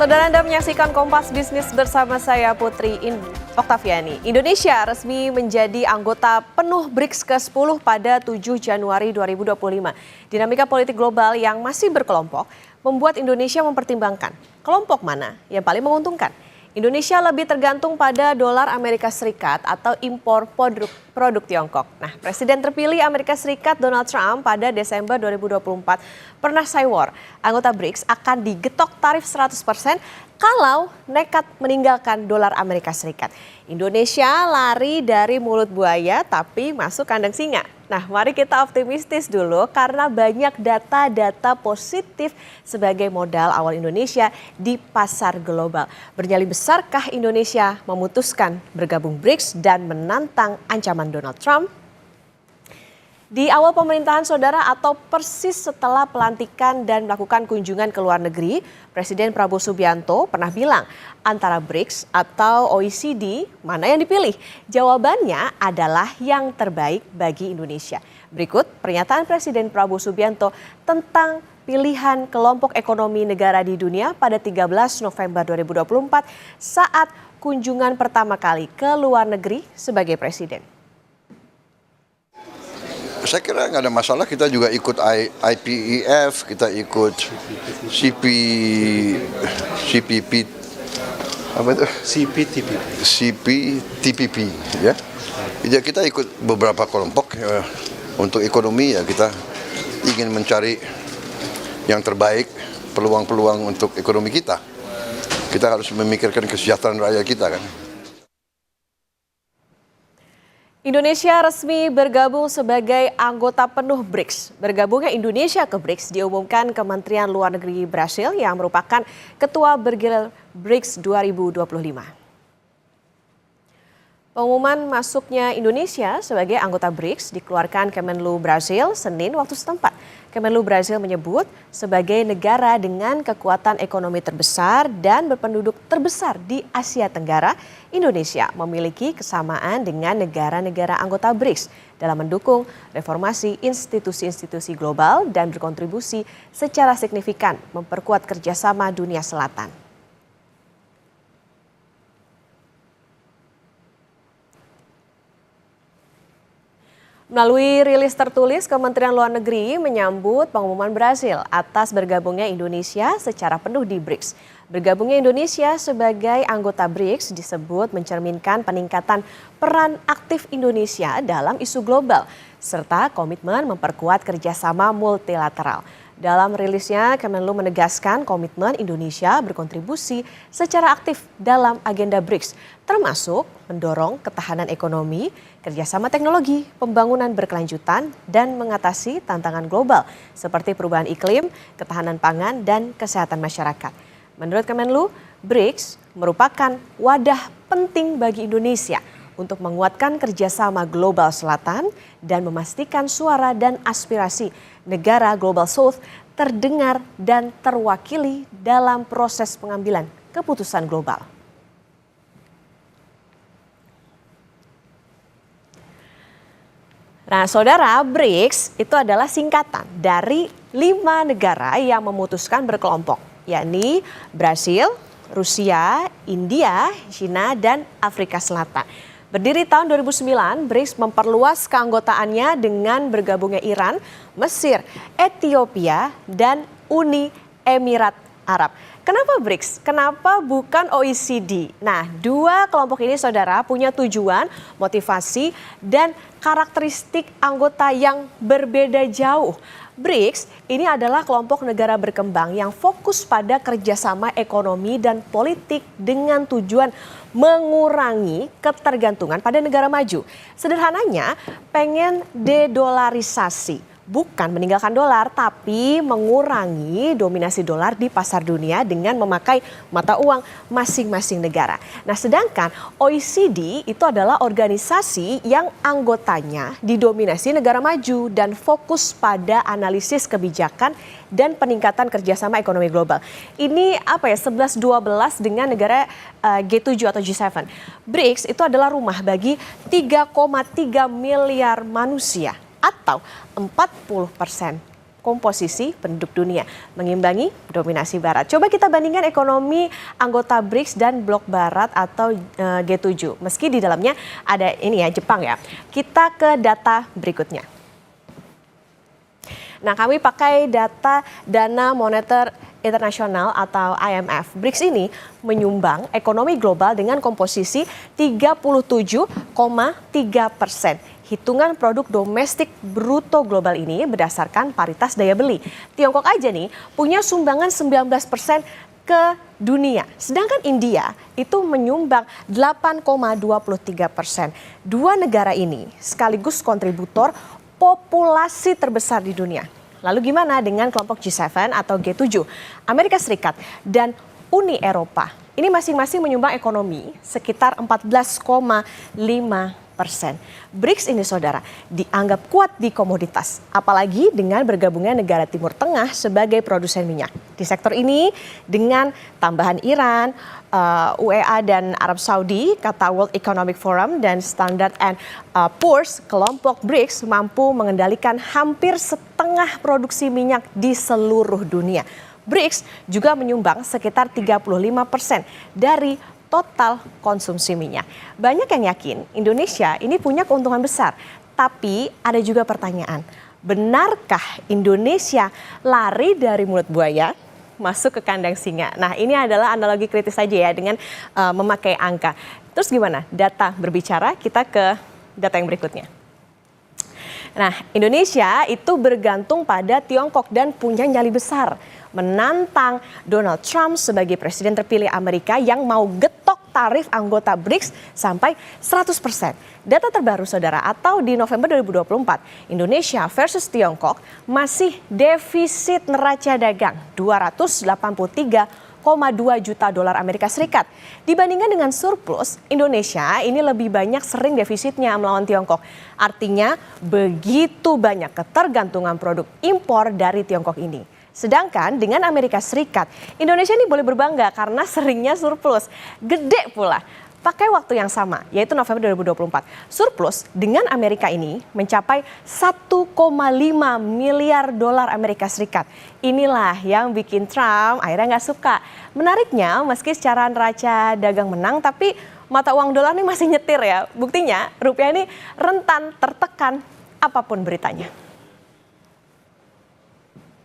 Saudara, Anda menyaksikan Kompas Bisnis bersama saya Putri Oktaviani. Indonesia resmi menjadi anggota penuh BRICS ke-10 pada 7 Januari 2025. Dinamika politik global yang masih berkelompok membuat Indonesia mempertimbangkan kelompok mana yang paling menguntungkan. Indonesia lebih tergantung pada dolar Amerika Serikat atau impor produk Tiongkok. Nah, Presiden terpilih Amerika Serikat Donald Trump pada Desember 2024 pernah say-war anggota BRICS akan digetok tarif 100% kalau nekat meninggalkan dolar Amerika Serikat. Indonesia lari dari mulut buaya tapi masuk kandang singa. Nah, mari kita optimistis dulu karena banyak data-data positif sebagai modal awal Indonesia di pasar global. Bernyali besarkah Indonesia memutuskan bergabung BRICS dan menantang ancaman Donald Trump? Di awal pemerintahan saudara atau persis setelah pelantikan dan melakukan kunjungan ke luar negeri, Presiden Prabowo Subianto pernah bilang antara BRICS atau OECD mana yang dipilih? Jawabannya adalah yang terbaik bagi Indonesia. Berikut pernyataan Presiden Prabowo Subianto tentang pilihan kelompok ekonomi negara di dunia pada 13 November 2024 saat kunjungan pertama kali ke luar negeri sebagai Presiden. Saya kira nggak ada masalah, kita juga ikut IPEF, kita ikut CPTPP, ya. Jadi kita ikut beberapa kelompok untuk ekonomi ya, kita ingin mencari yang terbaik, peluang-peluang untuk ekonomi kita. Kita harus memikirkan kesejahteraan rakyat kita kan. Indonesia resmi bergabung sebagai anggota penuh BRICS. Bergabungnya Indonesia ke BRICS diumumkan Kementerian Luar Negeri Brasil yang merupakan Ketua Bergilir BRICS 2025. Pengumuman masuknya Indonesia sebagai anggota BRICS dikeluarkan Kemenlu Brasil Senin waktu setempat. Kemenlu Brasil menyebut sebagai negara dengan kekuatan ekonomi terbesar dan berpenduduk terbesar di Asia Tenggara, Indonesia memiliki kesamaan dengan negara-negara anggota BRICS dalam mendukung reformasi institusi-institusi global dan berkontribusi secara signifikan memperkuat kerjasama dunia selatan. Melalui rilis tertulis, Kementerian Luar Negeri menyambut pengumuman Brasil atas bergabungnya Indonesia secara penuh di BRICS. Bergabungnya Indonesia sebagai anggota BRICS disebut mencerminkan peningkatan peran aktif Indonesia dalam isu global, serta komitmen memperkuat kerjasama multilateral. Dalam rilisnya, Kemenlu menegaskan komitmen Indonesia berkontribusi secara aktif dalam agenda BRICS, termasuk mendorong ketahanan ekonomi, kerjasama teknologi, pembangunan berkelanjutan, dan mengatasi tantangan global seperti perubahan iklim, ketahanan pangan, dan kesehatan masyarakat. Menurut Kemenlu, BRICS merupakan wadah penting bagi Indonesia untuk menguatkan kerjasama global selatan dan memastikan suara dan aspirasi negara Global South terdengar dan terwakili dalam proses pengambilan keputusan global. Nah, saudara, BRICS itu adalah singkatan dari 5 negara yang memutuskan berkelompok, yakni Brasil, Rusia, India, China, dan Afrika Selatan. Berdiri tahun 2009, BRICS memperluas keanggotaannya dengan bergabungnya Iran, Mesir, Ethiopia, dan Uni Emirat Arab. Kenapa BRICS? Kenapa bukan OECD? Nah, 2 kelompok ini saudara punya tujuan, motivasi, dan karakteristik anggota yang berbeda jauh. BRICS ini adalah kelompok negara berkembang yang fokus pada kerjasama ekonomi dan politik dengan tujuan mengurangi ketergantungan pada negara maju. Sederhananya, pengen dedolarisasi. Bukan meninggalkan dolar, tapi mengurangi dominasi dolar di pasar dunia dengan memakai mata uang masing-masing negara. Nah, sedangkan OECD itu adalah organisasi yang anggotanya didominasi negara maju dan fokus pada analisis kebijakan dan peningkatan kerjasama ekonomi global. Ini 11-12 dengan negara G7 atau G7. BRICS itu adalah rumah bagi 3,3 miliar manusia atau 40% komposisi penduduk dunia, mengimbangi dominasi Barat. Coba kita bandingkan ekonomi anggota BRICS dan Blok Barat atau G7. Meski di dalamnya ada ini ya, Jepang ya. Kita ke data berikutnya. Nah, kami pakai data Dana Moneter Internasional atau IMF. BRICS ini menyumbang ekonomi global dengan komposisi 37,3%. Hitungan produk domestik bruto global ini berdasarkan paritas daya beli. Tiongkok aja nih punya sumbangan 19% ke dunia. Sedangkan India itu menyumbang 8,23%. Dua negara ini sekaligus kontributor populasi terbesar di dunia. Lalu gimana dengan kelompok G7 atau G7? Amerika Serikat dan Uni Eropa. Ini masing-masing menyumbang ekonomi sekitar 14,5%. BRICS ini saudara dianggap kuat di komoditas, apalagi dengan bergabungnya negara Timur Tengah sebagai produsen minyak. Di sektor ini dengan tambahan Iran, UEA dan Arab Saudi, kata World Economic Forum dan Standard & Poor's, kelompok BRICS mampu mengendalikan hampir setengah produksi minyak di seluruh dunia. BRICS juga menyumbang sekitar 35% dari total konsumsi minyak. Banyak yang yakin Indonesia ini punya keuntungan besar, tapi ada juga pertanyaan, benarkah Indonesia lari dari mulut buaya masuk ke kandang singa? Nah, ini adalah analogi kritis saja ya dengan memakai angka. Terus gimana? Data berbicara, kita ke data yang berikutnya. Nah, Indonesia itu bergantung pada Tiongkok dan punya nyali besar menantang Donald Trump sebagai presiden terpilih Amerika yang mau getok tarif anggota BRICS sampai 100%. Data terbaru saudara, atau di November 2024, Indonesia versus Tiongkok masih defisit neraca dagang 283,2 juta dolar Amerika Serikat. Dibandingkan dengan surplus, Indonesia ini lebih banyak sering defisitnya melawan Tiongkok. Artinya begitu banyak ketergantungan produk impor dari Tiongkok ini. Sedangkan dengan Amerika Serikat, Indonesia ini boleh berbangga karena seringnya surplus. Gede pula. Pakai waktu yang sama, yaitu November 2024. Surplus dengan Amerika ini mencapai 1,5 miliar dolar Amerika Serikat. Inilah yang bikin Trump akhirnya nggak suka. Menariknya, meski secara neraca dagang menang, tapi mata uang dolar ini masih nyetir ya. Buktinya rupiah ini rentan tertekan apapun beritanya.